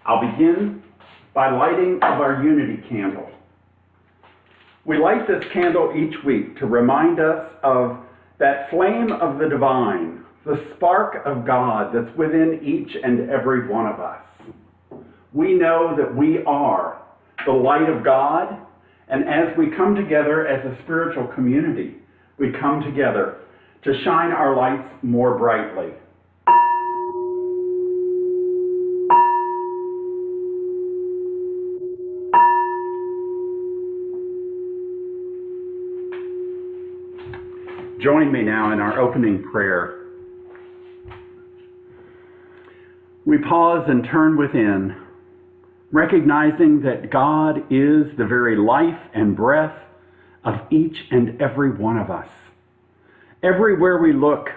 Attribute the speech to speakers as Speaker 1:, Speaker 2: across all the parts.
Speaker 1: I'll begin by lighting of our unity candle. We light this candle each week to remind us of that flame of the divine, the spark of God that's within each and every one of us. We know that we are the light of God, and as we come together as a spiritual community, we come together to shine our lights more brightly. Join me now in our opening prayer. We pause and turn within, recognizing that God is the very life and breath of each and every one of us. Everywhere we look,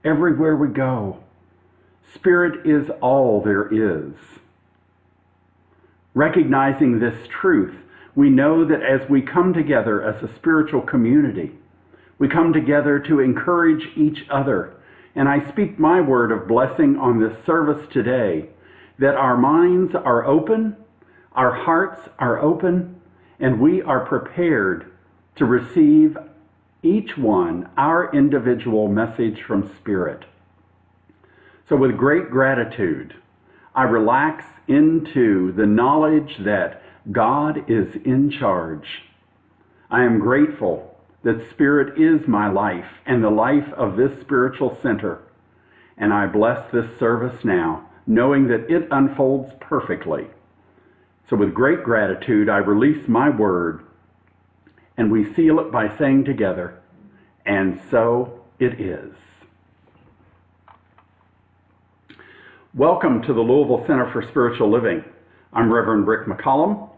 Speaker 1: everywhere we go, Spirit is all there is. Recognizing this truth, we know that as we come together as a spiritual community, we come together to encourage each other. And I speak my word of blessing on this service today, that our minds are open, our hearts are open, and we are prepared to receive each one our individual message from Spirit. So with great gratitude, I relax into the knowledge that God is in charge. I am grateful that Spirit is my life and the life of this spiritual center. And I bless this service now, knowing that it unfolds perfectly. So with great gratitude, I release my word, and we seal it by saying together, and so it is. Welcome to the Louisville Center for Spiritual Living. I'm Reverend Rick McCollum,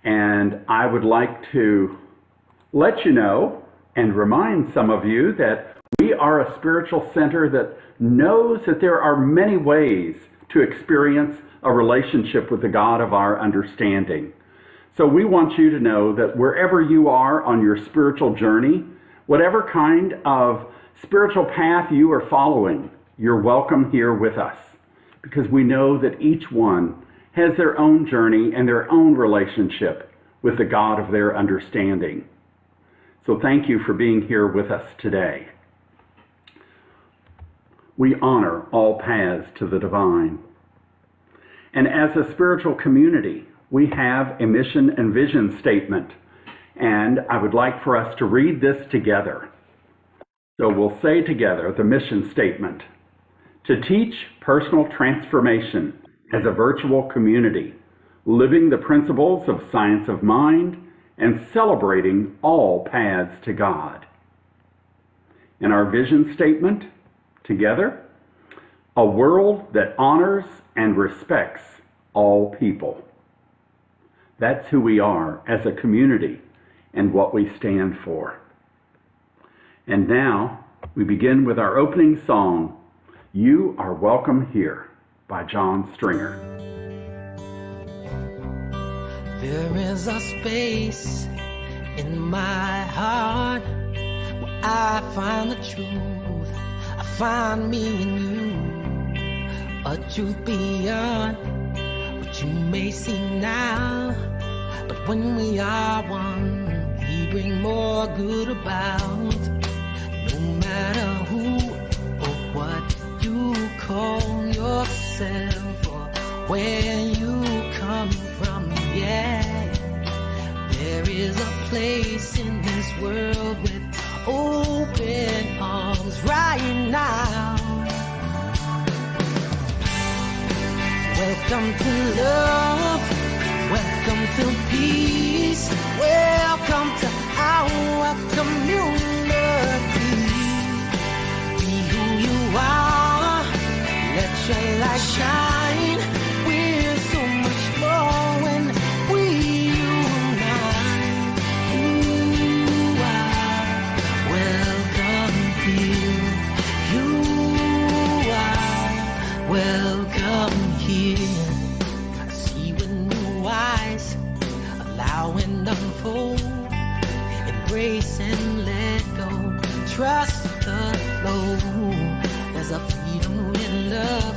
Speaker 1: and I would like to let you know and remind some of you that we are a spiritual center that knows that there are many ways to experience a relationship with the God of our understanding. So we want you to know that wherever you are on your spiritual journey, whatever kind of spiritual path you are following, you're welcome here with us, because we know that each one has their own journey and their own relationship with the God of their understanding. So thank you for being here with us today. We honor all paths to the divine. And as a spiritual community, we have a mission and vision statement. And I would like for us to read this together. So we'll say together the mission statement: to teach personal transformation as a virtual community, living the principles of science of mind, and celebrating all paths to God. In our vision statement, together, a world that honors and respects all people. That's who we are as a community and what we stand for. And now we begin with our opening song, You Are Welcome Here, by John Stringer.
Speaker 2: There is a space in my heart where I find the truth. I find me in you, a truth beyond what you may see now. But when we are one, we bring more good about. No matter who or what you call yourself or where you come from, yeah, there is a place in this world with open arms right now. Welcome to love, welcome to peace, welcome to our community. Be who you are, let your light shine. We're so much more when we unite. You are welcome here. You are welcome here. I see with new eyes, allow and unfold, embrace and let go, trust the flow. There's a freedom in love,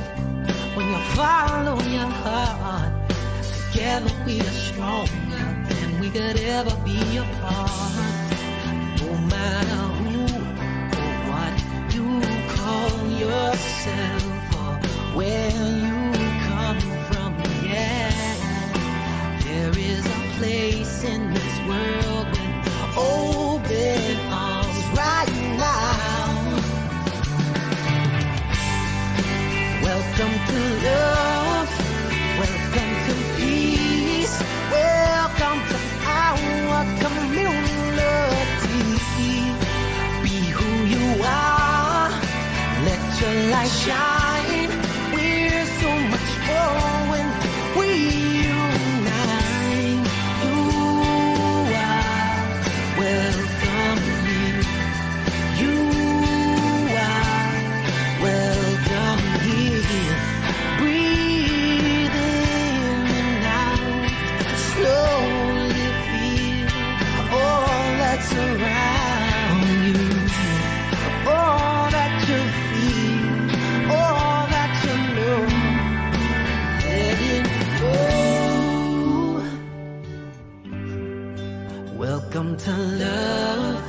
Speaker 2: when you follow your heart. Together we are stronger than we could ever be apart. No matter who or what you call yourself or where you come from, yeah, there is a place in this world with open arms right now. Welcome to love, welcome to peace, welcome to our community. Be who you are, let your light shine. We're so much more when we unite. You are welcome here. You are welcome here. Breathe in and out. Slowly feel all that's around you. All that you feel, all that you know. Let it go. Welcome to love,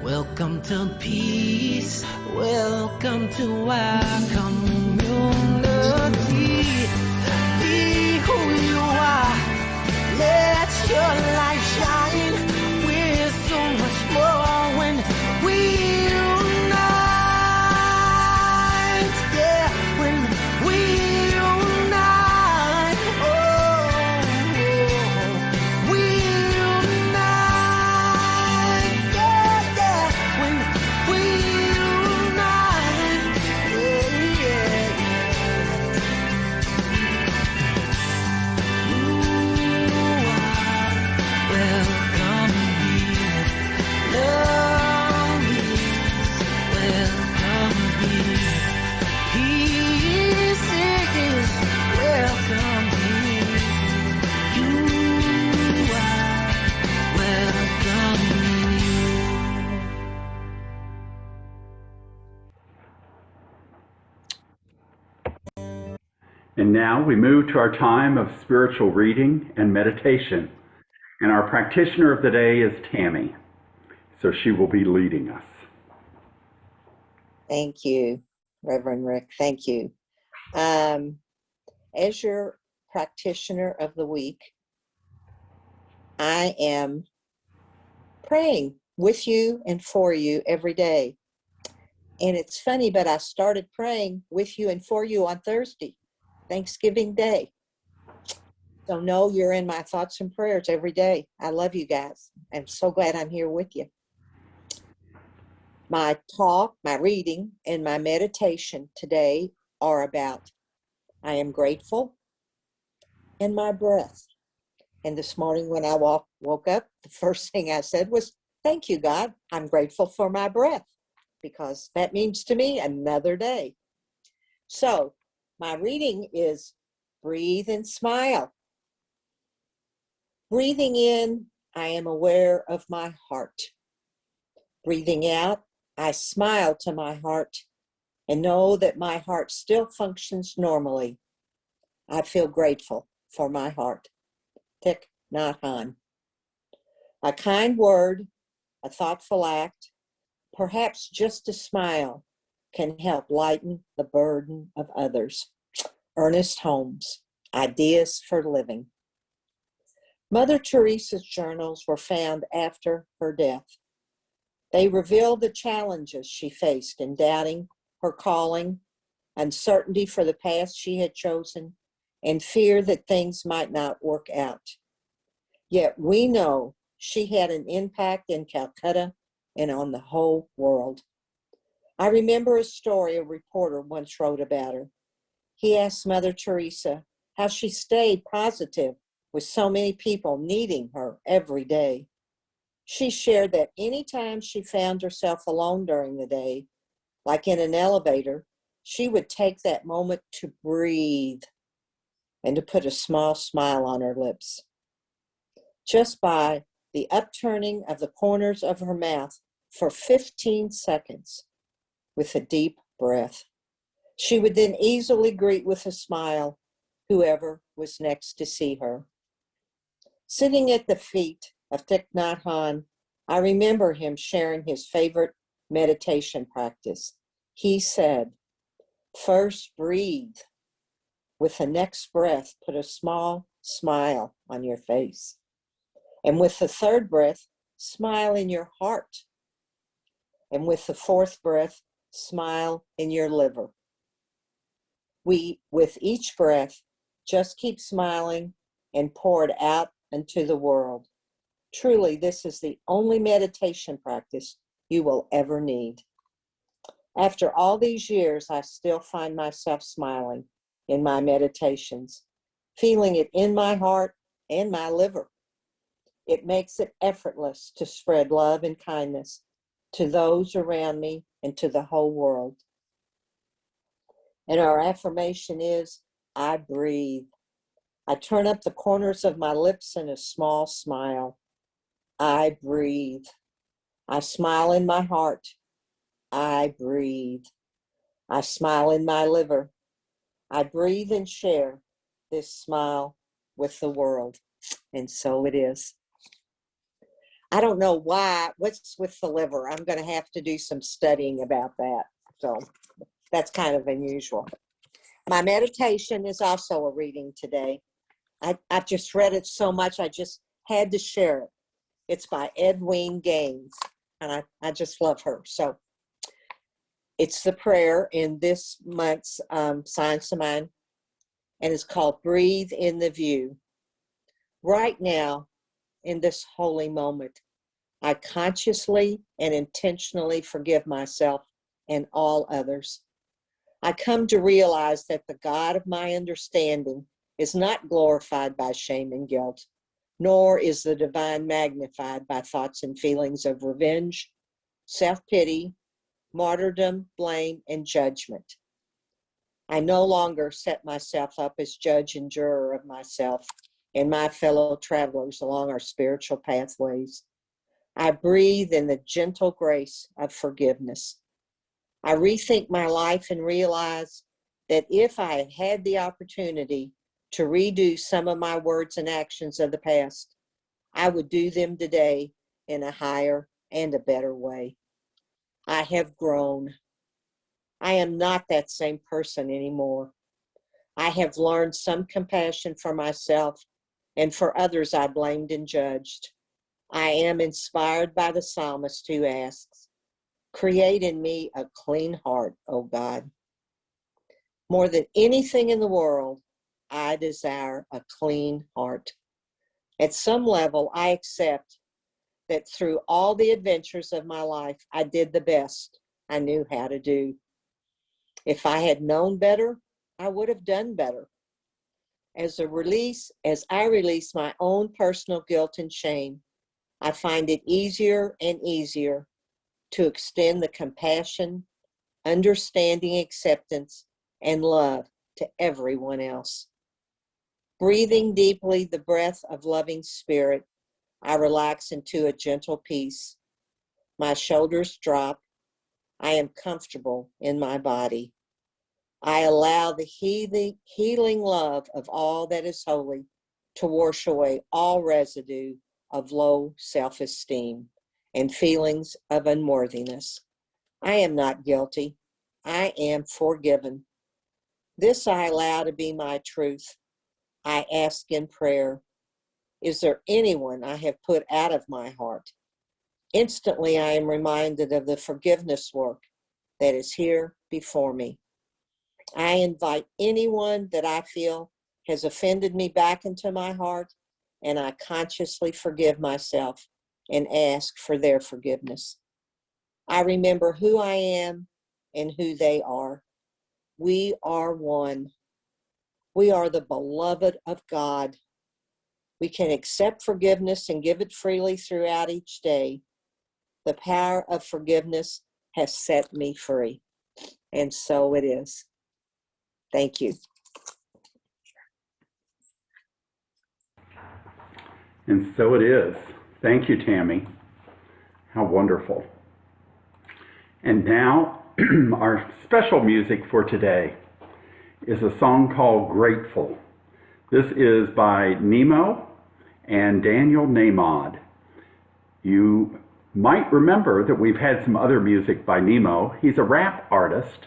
Speaker 2: welcome to peace, welcome to our community. Be who you are, let your light shine. We're so much more when we unite. Yeah, when we unite. Oh, we unite. Yeah, yeah, when we unite. Yeah, yeah. Welcome here. Love is welcome here. Peace is welcome here. You are welcome here.
Speaker 1: And now we move to our time of spiritual reading and meditation. And our practitioner of the day is Tammy. So she will be leading us.
Speaker 3: Thank you, Reverend Rick. Thank you. As your practitioner of the week, I am praying with you and for you every day. And it's funny, but I started praying with you and for you on Thursday, Thanksgiving Day. So know you're in my thoughts and prayers every day. I love you guys. I'm so glad I'm here with you. My talk, my reading, and my meditation today are about I am grateful and my breath. And this morning when I woke up, the first thing I said was, thank you, God. I'm grateful for my breath because that means to me another day. So my reading is breathe and smile. Breathing in, I am aware of my heart. Breathing out, I smile to my heart and know that my heart still functions normally. I feel grateful for my heart. Thich Nhat Hanh. A kind word, a thoughtful act, perhaps just a smile can help lighten the burden of others. Ernest Holmes, Ideas for Living. Mother Teresa's journals were found after her death. They reveal the challenges she faced in doubting her calling, uncertainty for the path she had chosen, and fear that things might not work out. Yet we know she had an impact in Calcutta and on the whole world. I remember a story a reporter once wrote about her. He asked Mother Teresa how she stayed positive with so many people needing her every day. She shared that anytime she found herself alone during the day, like in an elevator, she would take that moment to breathe and to put a small smile on her lips. Just by the upturning of the corners of her mouth for 15 seconds with a deep breath. She would then easily greet with a smile whoever was next to see her. Sitting at the feet of Thich Nhat Hanh, I remember him sharing his favorite meditation practice. He said, "First breathe. With the next breath, put a small smile on your face. And with the third breath, smile in your heart. And with the fourth breath, smile in your liver." With each breath, just keep smiling and pour it out into the world. Truly, this is the only meditation practice you will ever need. After all these years, I still find myself smiling in my meditations, feeling it in my heart and my liver. It makes it effortless to spread love and kindness to those around me and to the whole world. And our affirmation is, I breathe. I turn up the corners of my lips in a small smile. I breathe. I smile in my heart. I breathe. I smile in my liver. I breathe and share this smile with the world. And so it is. I don't know what's with the liver. I'm going to have to do some studying about that. So that's kind of unusual. My meditation is also a reading today. I've just read it so much, I just had to share it. It's by Edwene Gaines, and I just love her. So it's the prayer in this month's Science of Mind, and it's called Breathe in the View. Right now, in this holy moment, I consciously and intentionally forgive myself and all others. I come to realize that the God of my understanding is not glorified by shame and guilt, nor is the divine magnified by thoughts and feelings of revenge, self-pity, martyrdom, blame, and judgment. I no longer set myself up as judge and juror of myself and my fellow travelers along our spiritual pathways. I breathe in the gentle grace of forgiveness. I rethink my life and realize that if I had had the opportunity to redo some of my words and actions of the past, I would do them today in a higher and a better way. I have grown. I am not that same person anymore. I have learned some compassion for myself and for others I blamed and judged. I am inspired by the psalmist who asks, "Create in me a clean heart, O God." More than anything in the world, I desire a clean heart. At some level, I accept that through all the adventures of my life, I did the best I knew how to do. If I had known better, I would have done better. As I release my own personal guilt and shame, I find it easier and easier to extend the compassion, understanding, acceptance, and love to everyone else. Breathing deeply the breath of loving spirit, I relax into a gentle peace. My shoulders drop. I am comfortable in my body. I allow the healing love of all that is holy to wash away all residue of low self-esteem and feelings of unworthiness. I am not guilty. I am forgiven. This I allow to be my truth. I ask in prayer, is there anyone I have put out of my heart? Instantly, I am reminded of the forgiveness work that is here before me. I invite anyone that I feel has offended me back into my heart, and I consciously forgive myself and ask for their forgiveness. I remember who I am and who they are. We are one. We are the beloved of God. We can accept forgiveness and give it freely throughout each day. The power of forgiveness has set me free. And so it is. Thank you.
Speaker 1: And so it is. Thank you, Tammy. How wonderful. And now Our special music for today is a song called Grateful. This is by Nemo and Daniel Namod. You might remember that we've had some other music by Nemo. He's a rap artist,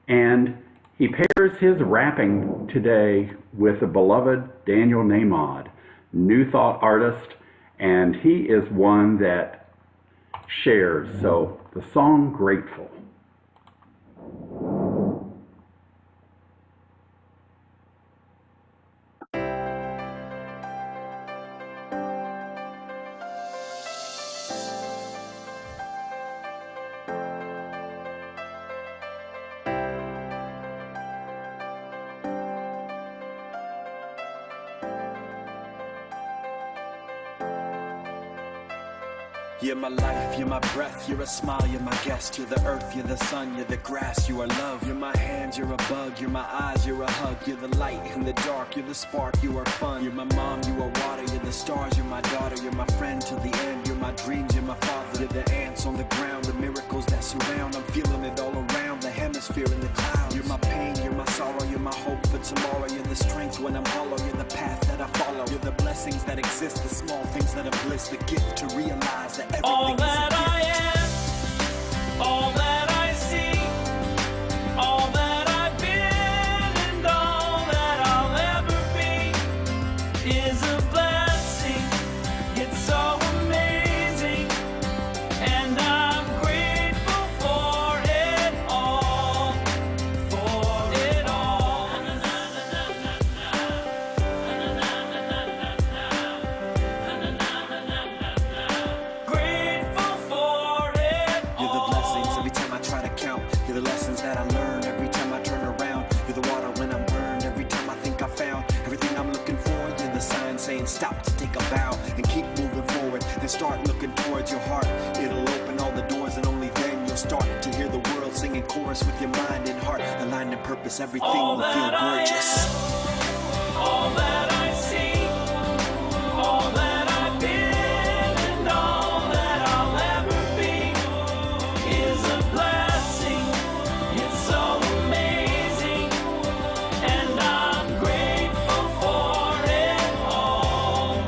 Speaker 1: and he pairs his rapping today with the beloved Daniel Namod, New Thought artist, and he is one that shares. So the song Grateful.
Speaker 4: You're my life, you're my breath, you're a smile, you're my guest. You're the earth, you're the sun, you're the grass, you are love. You're my hands, you're a bug, you're my eyes, you're a hug. You're the light in the dark, you're the spark, you are fun. You're my mom, you are water, you're the stars, you're my daughter. You're my friend till the end, you're my dreams, you're my father. You're the ants on the ground, the miracles that surround. I'm feeling it all around, the hemisphere in the clouds. You're my pain, you're my sorrow, you're my hope for tomorrow. You're the strength when I'm hollow, you're the path that I follow. You're the blessings that exist, the small things that are bliss. The gift to realize that everything
Speaker 2: all
Speaker 4: is a
Speaker 2: that
Speaker 4: gift.
Speaker 2: I am, all that I see, all that I've been, and all that I'll ever be is a blessing. It's so amazing, and I'm grateful for it all, for it all. Grateful for it all.
Speaker 4: You're the blessings every time I try to count. You're the lessons that I learn every time I turn around. You're the water when I'm burned every time I think I found everything I'm looking for. You're the sign saying stop to take a bow and keep moving forward. Then start looking towards your heart. It'll open all the doors and only then you'll start to hear the world singing chorus with your mind and heart. Aligned in purpose, everything
Speaker 2: All
Speaker 4: will feel
Speaker 2: that I
Speaker 4: gorgeous.
Speaker 2: all that I see, all that I've been, and all that I'll ever be is a blessing. It's so amazing, and I'm grateful for it all,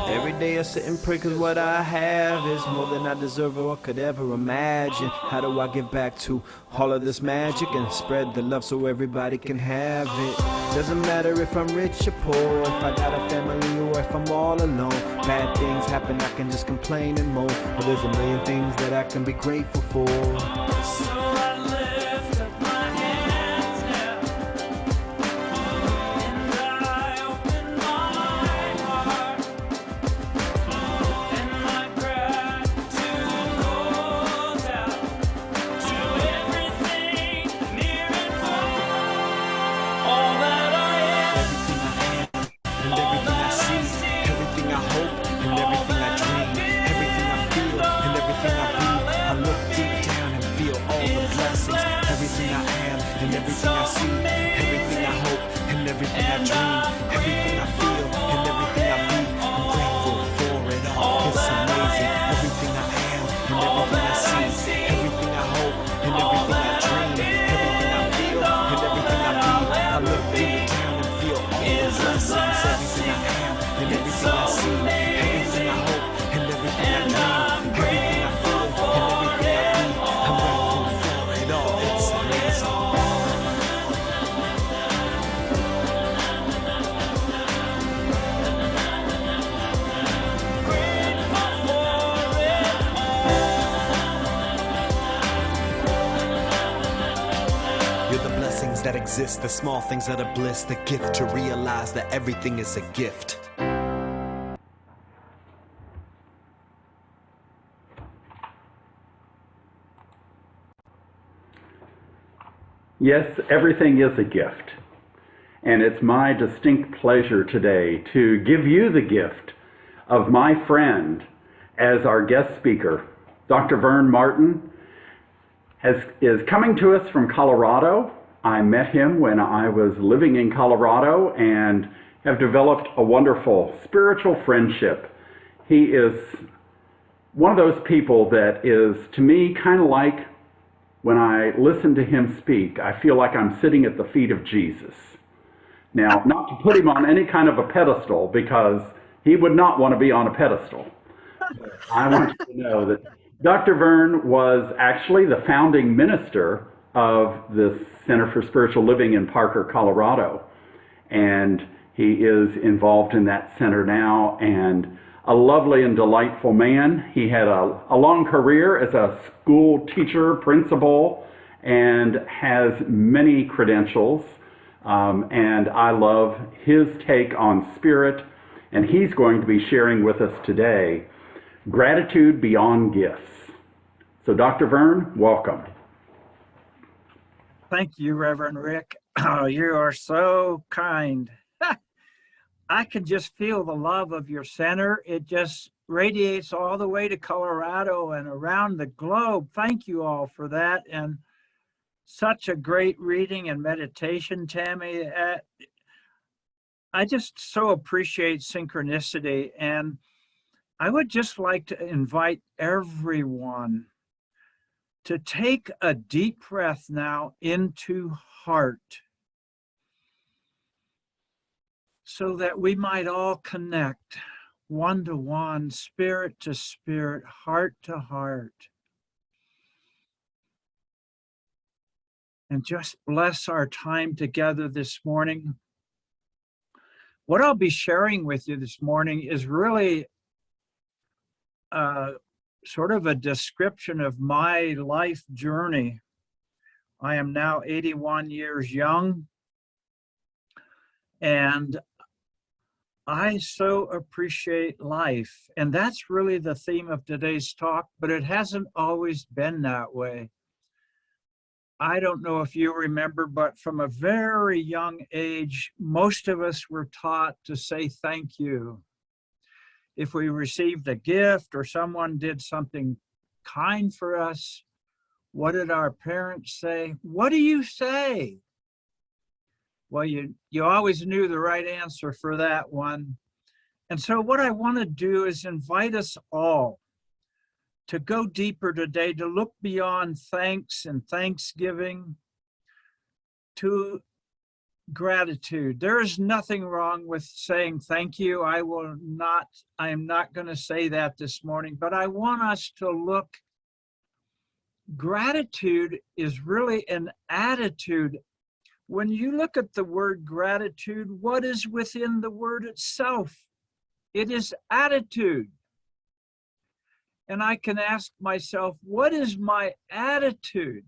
Speaker 5: Every day I sit and pray 'cause what I have is more than I deserve or could ever imagine. How do I give back to all of this magic and spread the love so everybody can have it? Doesn't matter if I'm rich or poor, if I got a family or if I'm all alone. Bad things happen, I can just complain and moan, but there's a million things that I can be grateful for.
Speaker 2: So I lift up my hands now, and I open my heart, and my gratitude goes out to everything near and far. All that I am,
Speaker 4: Everything I am and everything I see, everything I hope and everything I dream, everything I feel and everything I be. I look deep down and feel all the blessings. Everything I am and everything I see, everything I hope and everything I dream, everything I feel and everything I be. I'm grateful for it all. It's amazing. Everything I am and everything I see, everything I hope and everything I dream, everything I feel and everything I be. I look deep down and feel all the blessings. Everything I am and everything I see, everything I hope and everything I dream, everything I feel and everything I be. I'm grateful for it all. It's amazing. You're the blessings that exist, the small things that are bliss, the gift to realize that everything is a gift.
Speaker 1: Yes, everything is a gift. And it's my distinct pleasure today to give you the gift of my friend as our guest speaker. Dr. Vern Martin is coming to us from Colorado. I met him when I was living in Colorado and have developed a wonderful spiritual friendship. He is one of those people that is, to me, kind of like when I listen to him speak, I feel like I'm sitting at the feet of Jesus. Now, not to put him on any kind of a pedestal, because he would not want to be on a pedestal. I want you to know that Dr. Vern was actually the founding minister of this Center for Spiritual Living in Parker, Colorado. And he is involved in that center now, and a lovely and delightful man. He had a long career as a school teacher, principal, and has many credentials. And I love his take on spirit, and he's going to be sharing with us today gratitude beyond gifts. So Dr. Vern, welcome.
Speaker 6: Thank you, Reverend Rick. Oh, you are so kind. I can just feel the love of your center. It just radiates all the way to Colorado and around the globe. Thank you all for that. And such a great reading and meditation, Tammy. I just so appreciate synchronicity. And I would just like to invite everyone to take a deep breath now into heart, so that we might all connect one-to-one, spirit to spirit, heart to heart. And just bless our time together this morning. What I'll be sharing with you this morning is really sort of a description of my life journey. I am now 81 years young, and I so appreciate life. And that's really the theme of today's talk, but it hasn't always been that way. I don't know if you remember, but from a very young age, most of us were taught to say thank you. If we received a gift or someone did something kind for us, what did our parents say? What do you say? Well, you always knew the right answer for that one. And so what I want to do is invite us all to go deeper today, to look beyond thanks and thanksgiving to gratitude. There is nothing wrong with saying thank you. I am not going to say that this morning, but I want us to look. Gratitude is really an attitude. When you look at the word gratitude, what is within the word itself? It is attitude. And I can ask myself, what is my attitude?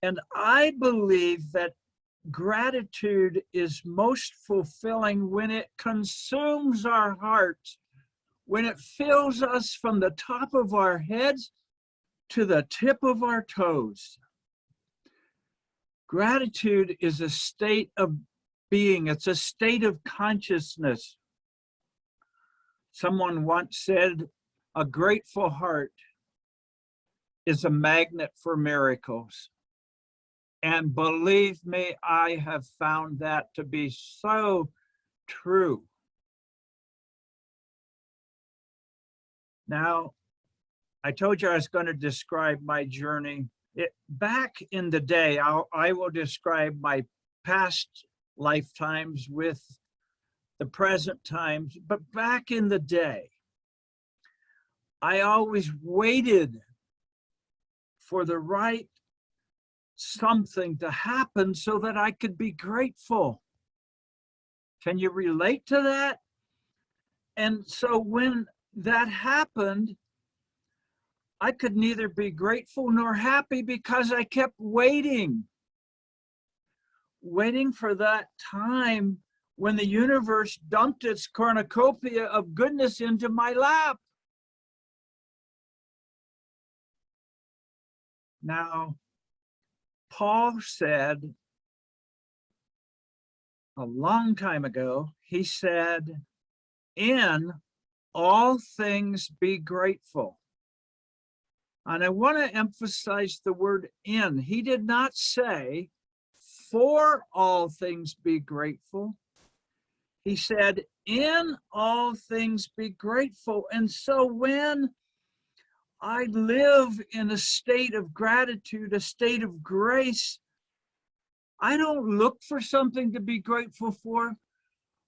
Speaker 6: And I believe that gratitude is most fulfilling when it consumes our hearts, when it fills us from the top of our heads to the tip of our toes. Gratitude is a state of being. It's a state of consciousness. Someone once said, a grateful heart is a magnet for miracles. And believe me, I have found that to be so true. Now, I told you I was going to describe my journey. Back in the day, I will describe my past lifetimes with the present times, but back in the day, I always waited for the right something to happen so that I could be grateful. Can you relate to that? And so when that happened, I could neither be grateful nor happy because I kept waiting for that time when the universe dumped its cornucopia of goodness into my lap. Now, Paul said a long time ago, he said, in all things be grateful. And I want to emphasize the word in. He did not say, for all things be grateful. He said, in all things be grateful. And so when I live in a state of gratitude, a state of grace, I don't look for something to be grateful for.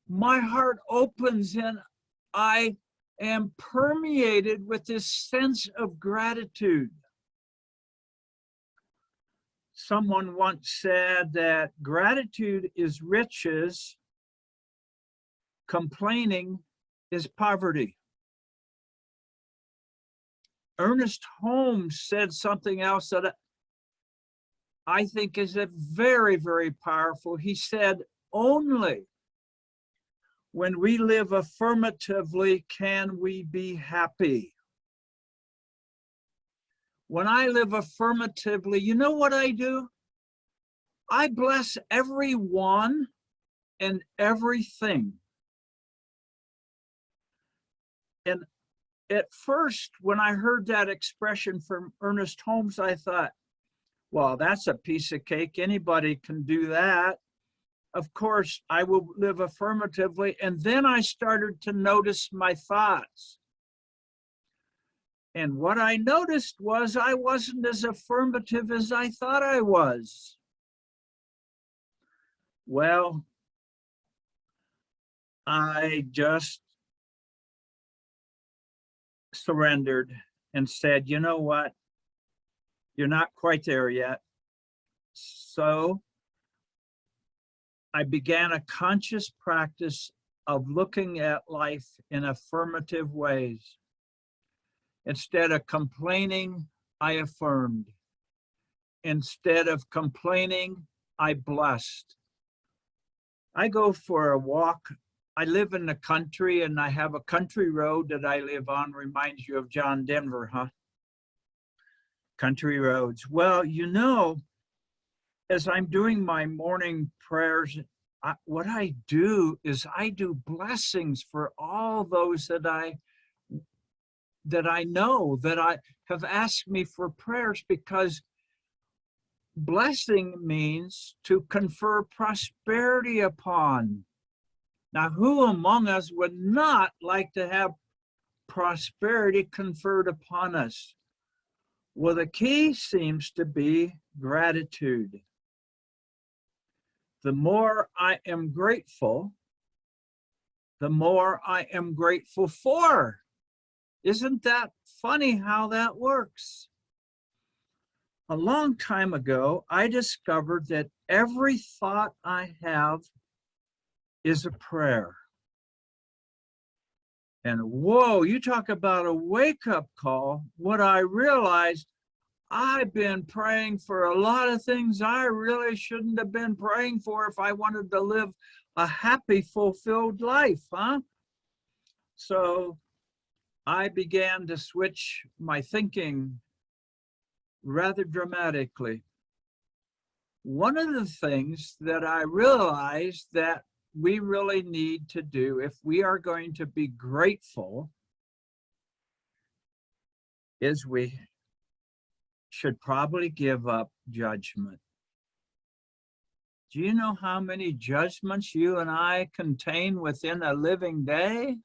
Speaker 6: My heart opens and I am permeated with this sense of gratitude. Someone once said that gratitude is riches, complaining is poverty. Ernest Holmes said something else that I think is a very, very powerful. He said, only when we live affirmatively can we be happy. When I live affirmatively, you know what I do? I bless everyone and everything. And at first, when I heard that expression from Ernest Holmes, I thought, well, that's a piece of cake. Anybody can do that. Of course, I will live affirmatively. And then I started to notice my thoughts. And what I noticed was I wasn't as affirmative as I thought I was. Well, I just surrendered and said, you know what? You're not quite there yet. So I began a conscious practice of looking at life in affirmative ways. Instead of complaining, I affirmed. Instead of complaining, I blessed. I go for a walk. I live in the country and I have a country road that I live on. Reminds you of John Denver, huh? Country roads. Well, you know, as I'm doing my morning prayers, what I do is I do blessings for all those that I know that I have asked me for prayers, because blessing means to confer prosperity upon. Now, who among us would not like to have prosperity conferred upon us? Well, the key seems to be gratitude. The more I am grateful, the more I am grateful for. Isn't that funny how that works? A long time ago, I discovered that every thought I have is a prayer. And whoa, you talk about a wake-up call. What I realized, I've been praying for a lot of things I really shouldn't have been praying for if I wanted to live a happy, fulfilled life, huh? So I began to switch my thinking rather dramatically. One of the things that I realized that we really need to do if we are going to be grateful is we should probably give up judgment. Do you know how many judgments you and I contain within a living day?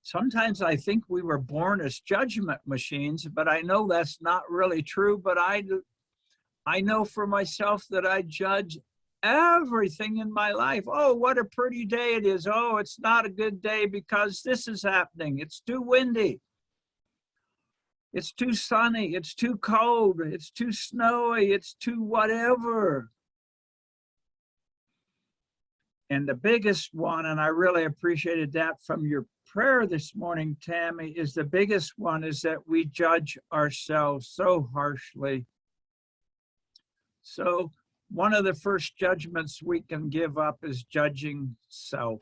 Speaker 6: Sometimes I think we were born as judgment machines, but I know that's not really true. But I know for myself that I judge everything in my life. Oh, what a pretty day it is. Oh, it's not a good day because this is happening. It's too windy. It's too sunny. It's too cold. It's too snowy. It's too whatever. And the biggest one, and I really appreciated that from your prayer this morning, Tammy, is the biggest one is that we judge ourselves so harshly. So one of the first judgments we can give up is judging self.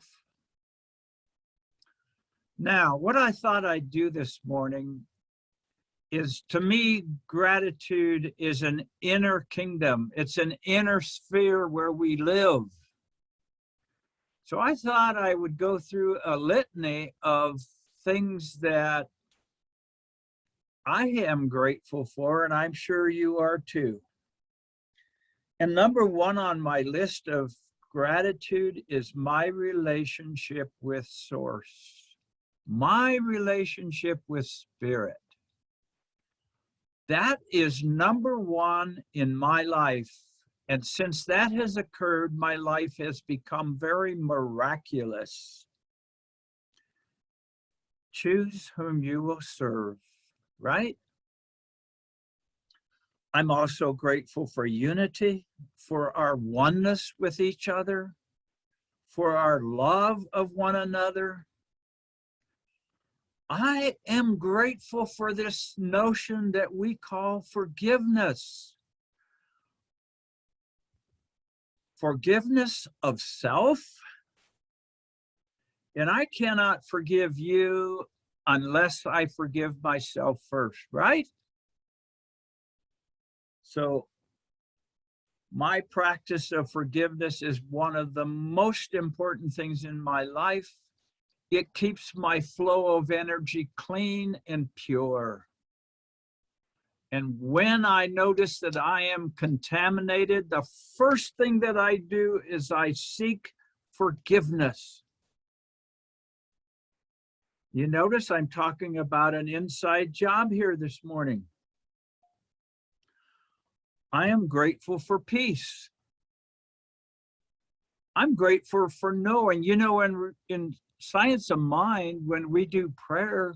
Speaker 6: Now, what I thought I'd do this morning is, to me, gratitude is an inner kingdom. It's an inner sphere where we live. So I thought I would go through a litany of things that I am grateful for, and I'm sure you are too. And number one on my list of Gratitude is my relationship with Source, my relationship with Spirit. That is number one in my life. And since that has occurred, my life has become very miraculous. Choose whom you will serve, right? I'm also grateful for unity, for our oneness with each other, for our love of one another. I am grateful for this notion that we call forgiveness. Forgiveness of self. And I cannot forgive you unless I forgive myself first, right? So my practice of forgiveness is one of the most important things in my life. It keeps my flow of energy clean and pure. And when I notice that I am contaminated, the first thing that I do is I seek forgiveness. You notice I'm talking about an inside job here this morning. I am grateful for peace. I'm grateful for knowing, you know, in science of mind, when we do prayer,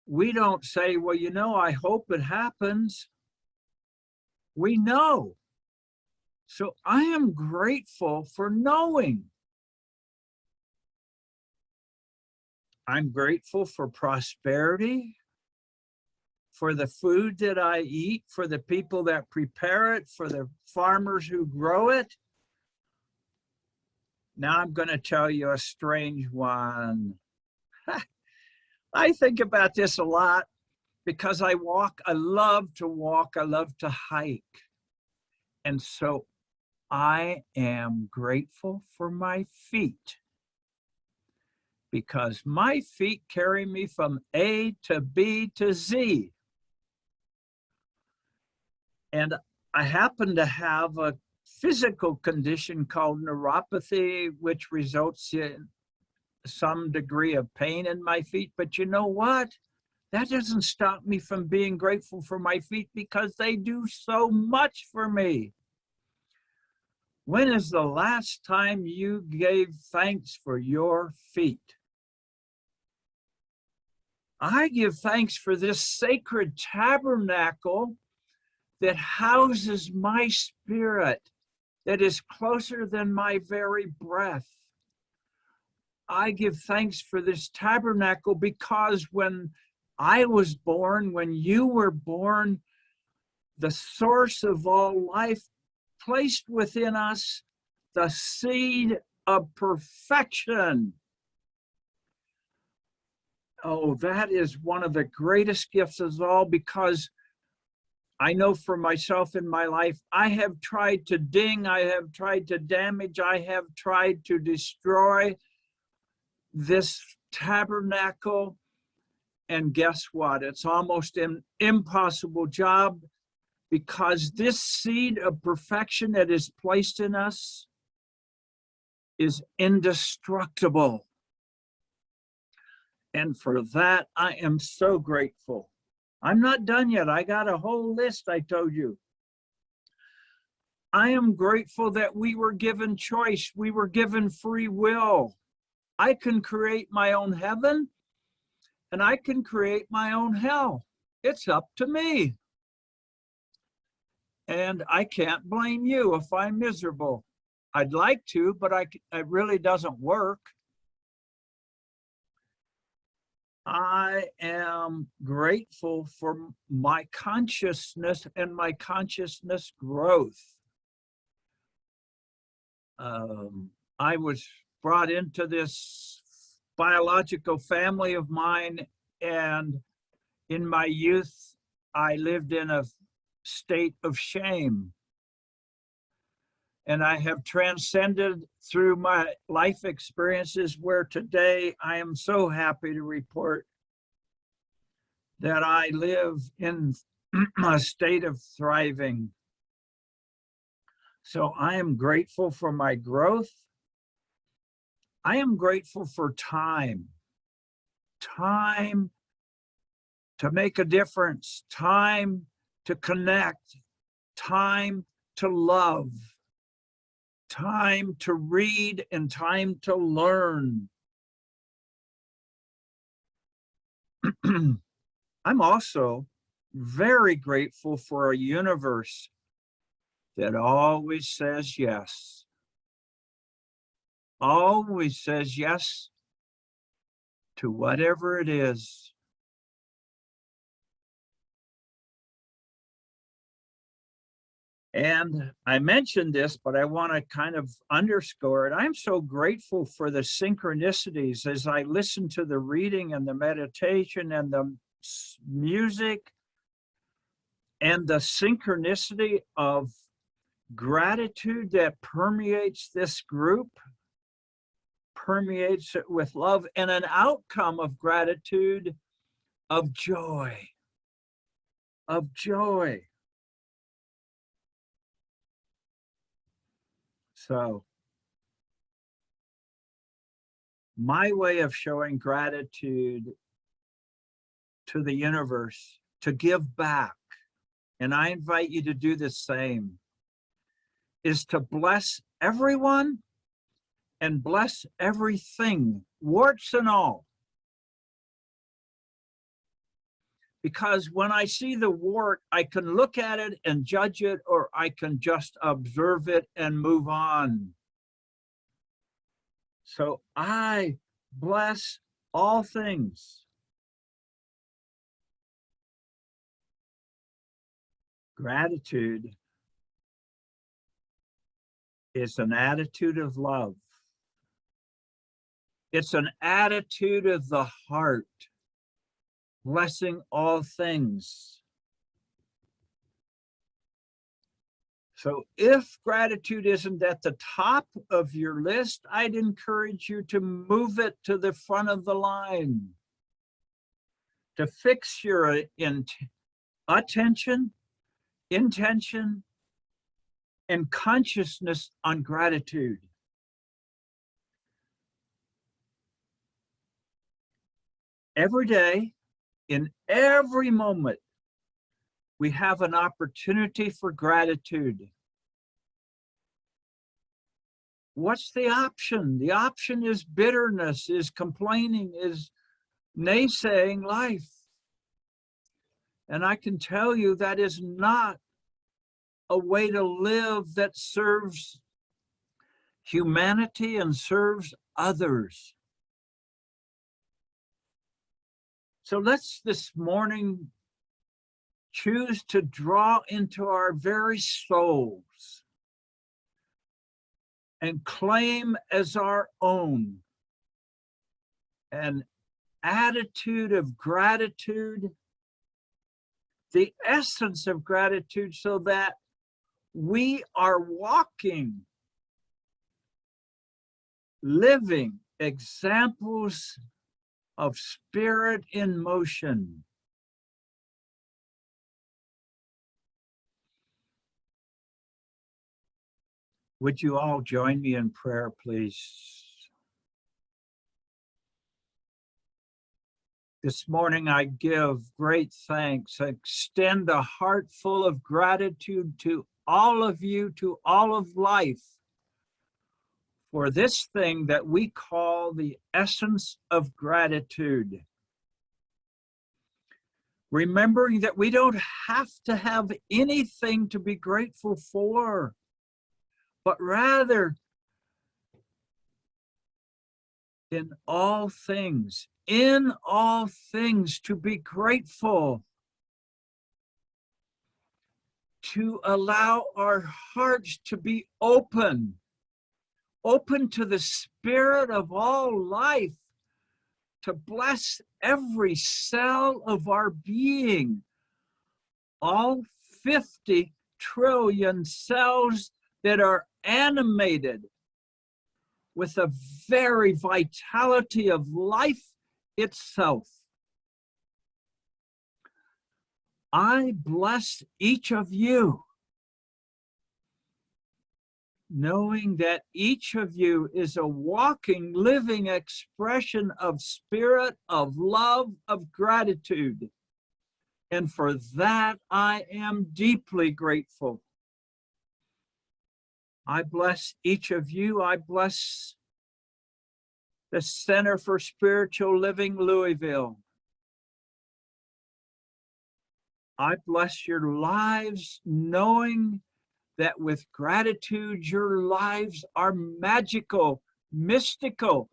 Speaker 6: we don't say, well, you know, I hope it happens. We know. So I am grateful for knowing. I'm grateful for prosperity, for the food that I eat, for the people that prepare it, for the farmers who grow it. Now I'm going to tell you a strange one. I think about this a lot because I walk. I love to walk. I love to hike. And so I am grateful for my feet because my feet carry me from A to B to Z. And I happen to have a physical condition called neuropathy, which results in some degree of pain in my feet. But you know what? That doesn't stop me from being grateful for my feet because they do so much for me. When is the last time you gave thanks for your feet? I give thanks for this sacred tabernacle that houses my spirit, that is closer than my very breath. I give thanks for this tabernacle because when I was born, when you were born, the source of all life placed within us the seed of perfection. Oh, that is one of the greatest gifts of all, because I know for myself in my life, I have tried to ding, I have tried to damage, I have tried to destroy this tabernacle. And guess what? It's almost an impossible job because this seed of perfection that is placed in us is indestructible. And for that, I am so grateful. I'm not done yet. I got a whole list, I told you. I am grateful that we were given choice. We were given free will. I can create my own heaven and I can create my own hell. It's up to me. And I can't blame you if I'm miserable. I'd like to, but it really doesn't work. I am grateful for my consciousness and my consciousness growth. I was brought into this biological family of mine, and in my youth, I lived in a state of shame. And I have transcended through my life experiences where today I am so happy to report that I live in a state of thriving. So I am grateful for my growth. I am grateful for time. Time to make a difference, time to connect, time to love, time to read, and time to learn. I'm also very grateful for a universe that always says yes. Always says yes to whatever it is. And I mentioned this, but I want to kind of underscore it. I'm so grateful for the synchronicities as I listen to the reading and the meditation and the music and the synchronicity of gratitude that permeates this group, permeates it with love, and an outcome of gratitude of joy, of joy. So my way of showing gratitude to the universe, to give back, and I invite you to do the same, is to bless everyone and bless everything, warts and all. Because when I see the wart, I can look at it and judge it, or I can just observe it and move on. So I bless all things. Gratitude is an attitude of love. It's an attitude of the heart, blessing all things. So if gratitude isn't at the top of your list, I'd encourage you to move it to the front of the line, to fix your attention, intention, and consciousness on gratitude. Every day, in every moment, we have an opportunity for gratitude. What's the option? The option is bitterness, is complaining, is naysaying life. And I can tell you that is not a way to live that serves humanity and serves others. So let's this morning choose to draw into our very souls and claim as our own an attitude of gratitude, the essence of gratitude, so that we are walking, living examples of spirit in motion. Would you all join me in prayer, please? This morning I give great thanks, I extend a heart full of gratitude to all of you, to all of life, for this thing that we call the essence of gratitude. Remembering that we don't have to have anything to be grateful for, but rather in all things to be grateful, to allow our hearts to be open to the spirit of all life, to bless every cell of our being, all 50 trillion cells that are animated with the very vitality of life itself. I bless each of you knowing that each of you is a walking, living expression of spirit, of love, of gratitude. And for that, I am deeply grateful. I bless each of you. I bless the Center for Spiritual Living, Louisville. I bless your lives, knowing that with gratitude, your lives are magical, mystical,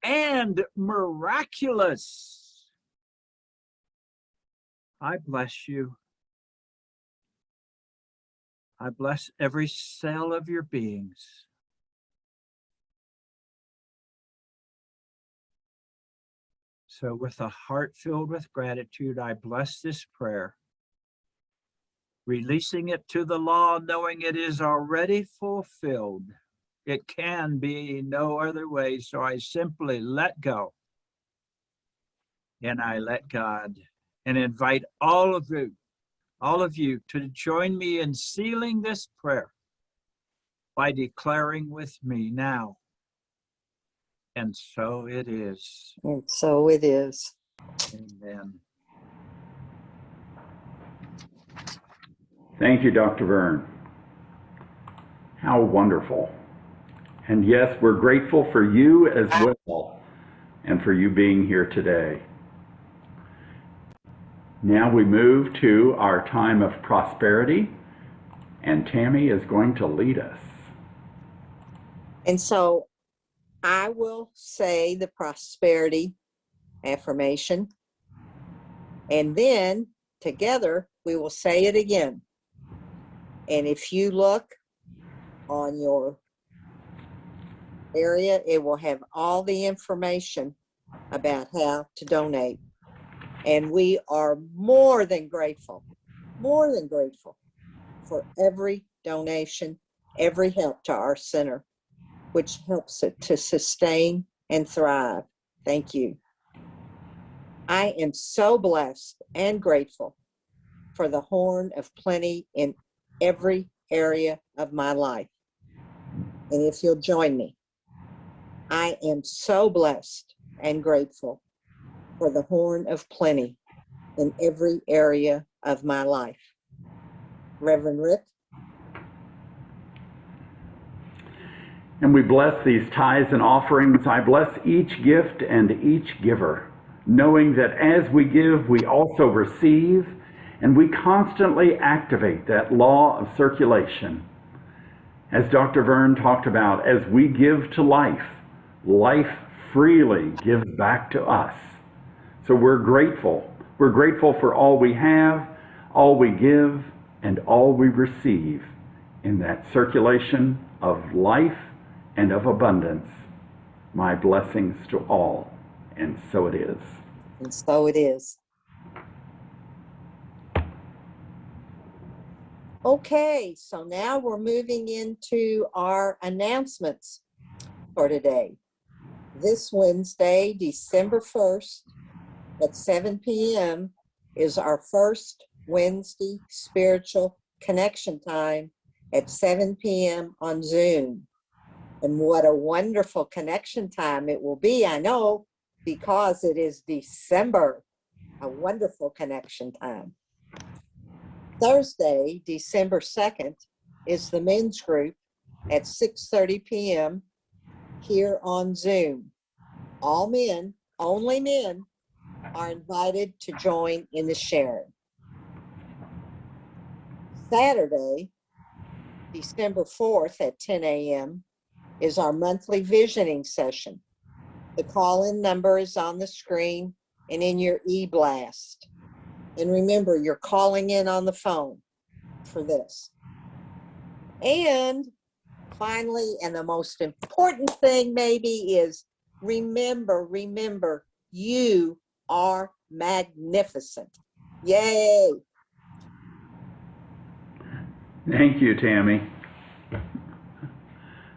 Speaker 6: and miraculous. I bless you. I bless every cell of your beings. So with a heart filled with gratitude, I bless this prayer, releasing it to the law, knowing it is already fulfilled. It can be no other way, so I simply let go. And I let God, and invite all of you to join me in sealing this prayer by declaring with me now. And so it is.
Speaker 3: And so it is.
Speaker 6: Amen.
Speaker 1: Thank you, Dr. Vern. How wonderful. And yes, we're grateful for you as well and for you being here today. Now we move to our time of prosperity, and Tammy is going to lead us.
Speaker 3: And so I will say the prosperity affirmation, and then together we will say it again. And if you look on your area, it will have all the information about how to donate. And we are more than grateful for every donation, every help to our center, which helps it to sustain and thrive. Thank you. I am so blessed and grateful for the horn of plenty in every area of my life. And if you'll join me, I am so blessed and grateful for the horn of plenty in every area of my life. Reverend Rick.
Speaker 1: And we bless these tithes and offerings. I bless each gift and each giver, knowing that as we give, we also receive, and we constantly activate that law of circulation. As Dr. Vern talked about, as we give to life, life freely gives back to us. So we're grateful. We're grateful for all we have, all we give, and all we receive in that circulation of life and of abundance. My blessings to all, and so it is.
Speaker 3: And so it is. Okay, so now we're moving into our announcements for today. This Wednesday, December 1st at 7 p.m. is our first Wednesday spiritual connection time at 7 p.m. on Zoom. And what a wonderful connection time it will be, I know, because it is December. A wonderful connection time. Thursday, December 2nd, is the men's group at 6:30 p.m. here on Zoom. All men, only men, are invited to join in the sharing. Saturday, December 4th at 10 a.m. is our monthly visioning session. The call-in number is on the screen and in your e-blast. And remember, you're calling in on the phone for this. And finally, and the most important thing maybe is remember, you are magnificent. Yay.
Speaker 1: Thank you, Tammy.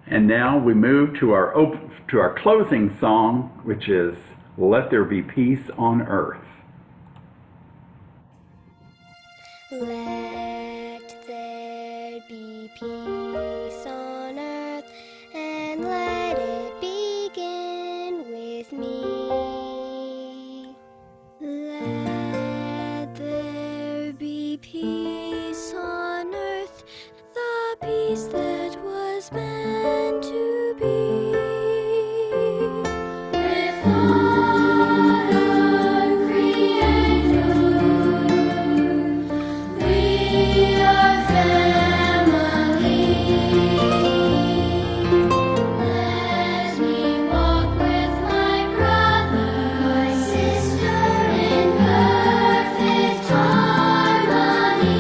Speaker 1: And now we move to our closing song, which is Let There Be Peace on Earth.
Speaker 7: Let there be peace on earth. peace on earth, the peace that was meant to be. With God our Creator, we are family. Let me walk with my brother, my sister in perfect harmony.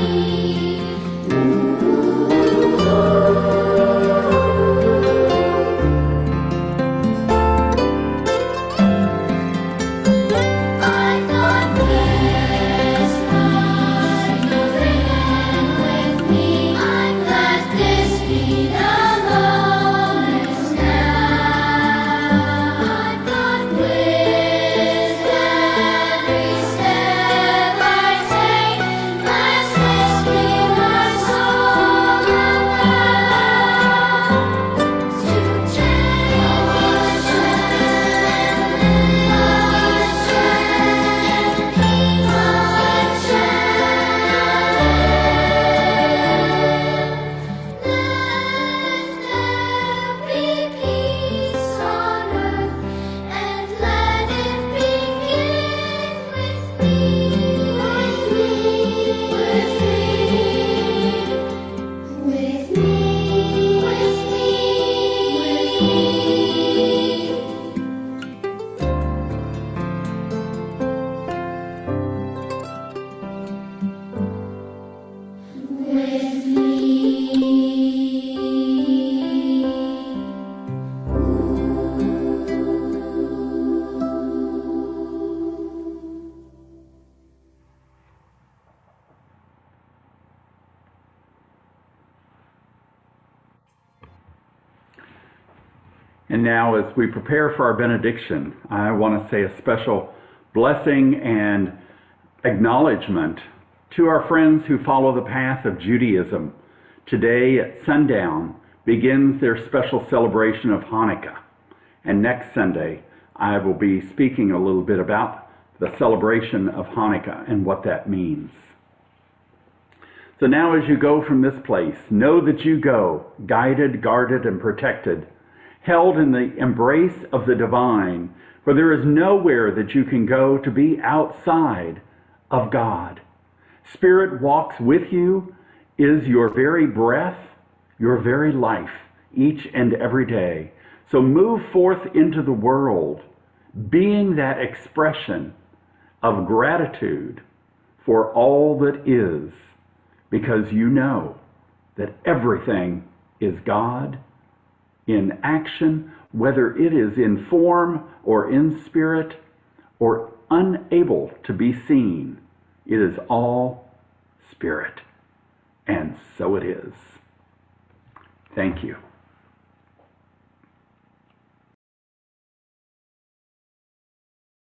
Speaker 7: I thought this was the end with me. Let this be the moment now. I thought with every step I take, let this be my song of love. To change with me. With
Speaker 1: And now, as we prepare for our benediction, I want to say a special blessing and acknowledgement to our friends who follow the path of Judaism. Today at sundown begins their special celebration of Hanukkah. And next Sunday, I will be speaking a little bit about the celebration of Hanukkah and what that means. So now as you go from this place, know that you go guided, guarded, and protected, held in the embrace of the divine, for there is nowhere that you can go to be outside of God. Spirit walks with you, is your very breath, your very life, each and every day. So move forth into the world, being that expression of gratitude for all that is, because you know that everything is God in action, whether it is in form or in spirit or unable to be seen. It is all spirit. And so it is. Thank you.